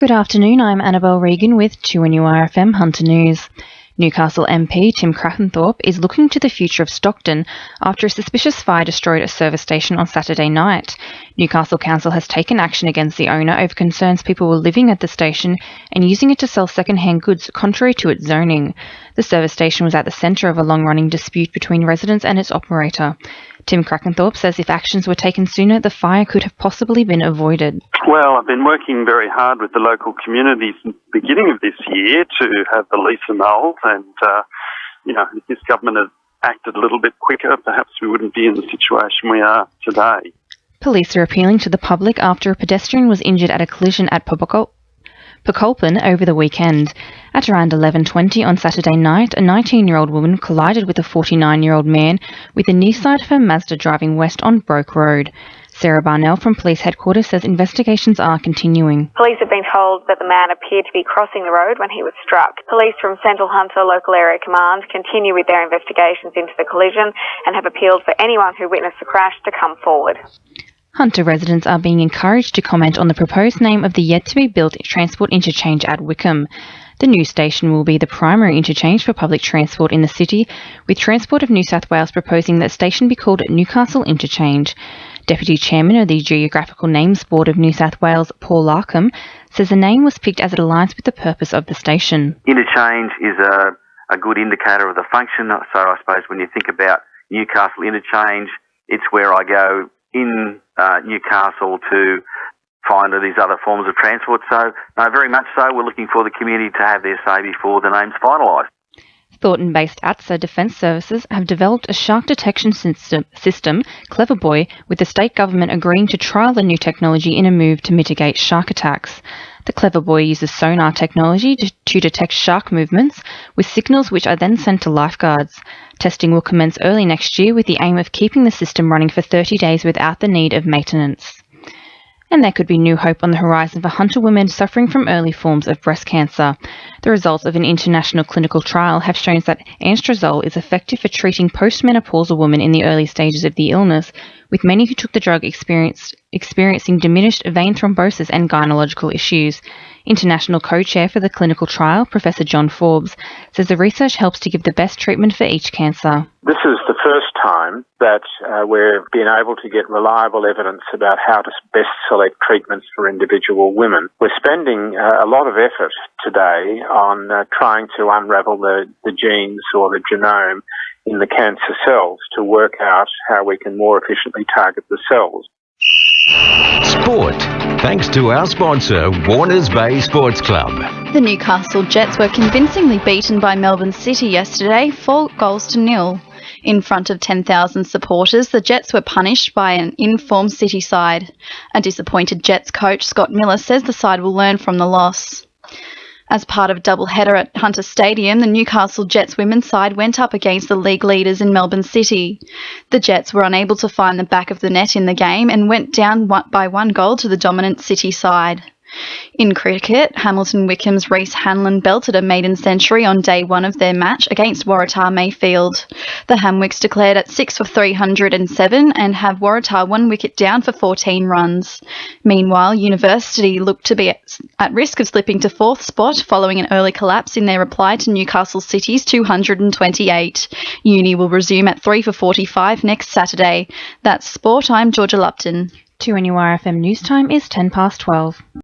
Good afternoon, I'm Annabelle Regan with 2NURFM Hunter News. Newcastle MP Tim Crackenthorpe is looking to the future of Stockton after a suspicious fire destroyed a service station on Saturday night. Newcastle Council has taken action against the owner over concerns people were living at the station and using it to sell second-hand goods contrary to its zoning. The service station was at the centre of a long-running dispute between residents and its operator. Tim Crackenthorpe says if actions were taken sooner, the fire could have possibly been avoided. Well, I've been working very hard with the local community since the beginning of this year to have the lease annulled, and, if this government had acted a little bit quicker, perhaps we wouldn't be in the situation we are today. Police are appealing to the public after a pedestrian was injured at a collision at Paculpin over the weekend. At around 11:20 on Saturday night, a 19-year-old woman collided with a 49-year-old man with the near side of her Mazda driving west on Broke Road. Sarah Barnell from Police Headquarters says investigations are continuing. Police have been told that the man appeared to be crossing the road when he was struck. Police from Central Hunter Local Area Command continue with their investigations into the collision and have appealed for anyone who witnessed the crash to come forward. Hunter residents are being encouraged to comment on the proposed name of the yet-to-be-built transport interchange at Wickham. The new station will be the primary interchange for public transport in the city, with Transport of New South Wales proposing that station be called Newcastle Interchange. Deputy Chairman of the Geographical Names Board of New South Wales, Paul Larkham, says the name was picked as it aligns with the purpose of the station. Interchange is a good indicator of the function, so I suppose when you think about Newcastle Interchange, it's where I go in Newcastle to find these other forms of transport. So, no, very much so. We're looking for the community to have their say before the name's finalised. Thornton-based ATSA Defence Services have developed a shark detection system, Cleverboy, with the state government agreeing to trial the new technology in a move to mitigate shark attacks. The Cleverboy uses sonar technology to detect shark movements, with signals which are then sent to lifeguards. Testing will commence early next year with the aim of keeping the system running for 30 days without the need of maintenance. And there could be new hope on the horizon for Hunter women suffering from early forms of breast cancer. The results of an international clinical trial have shown that anastrozole is effective for treating postmenopausal women in the early stages of the illness, with many who took the drug experiencing diminished vein thrombosis and gynecological issues. International co-chair for the clinical trial, Professor John Forbes, says the research helps to give the best treatment for each cancer. This is the first time that we've been able to get reliable evidence about how to best select treatments for individual women. We're spending a lot of effort today on trying to unravel the genes or the genome in the cancer cells to work out how we can more efficiently target the cells. Sport, thanks to our sponsor, Warners Bay Sports Club. The Newcastle Jets were convincingly beaten by Melbourne City yesterday, 4-0. In front of 10,000 supporters, the Jets were punished by an in-form City side. A disappointed Jets coach, Scott Miller, says the side will learn from the loss. As part of a doubleheader at Hunter Stadium, the Newcastle Jets women's side went up against the league leaders in Melbourne City. The Jets were unable to find the back of the net in the game and went down by 1 goal to the dominant City side. In cricket, Hamilton Wickham's Reece Hanlon belted a maiden century on day one of their match against Waratah Mayfield. The Hamwicks declared at 6 for 307 and have Waratah 1 wicket down for 14 runs. Meanwhile, University looked to be at risk of slipping to 4th spot following an early collapse in their reply to Newcastle City's 228. Uni will resume at 3 for 45 next Saturday. That's sport. I'm Georgia Lupton. 2NURFM News Time is 12:10.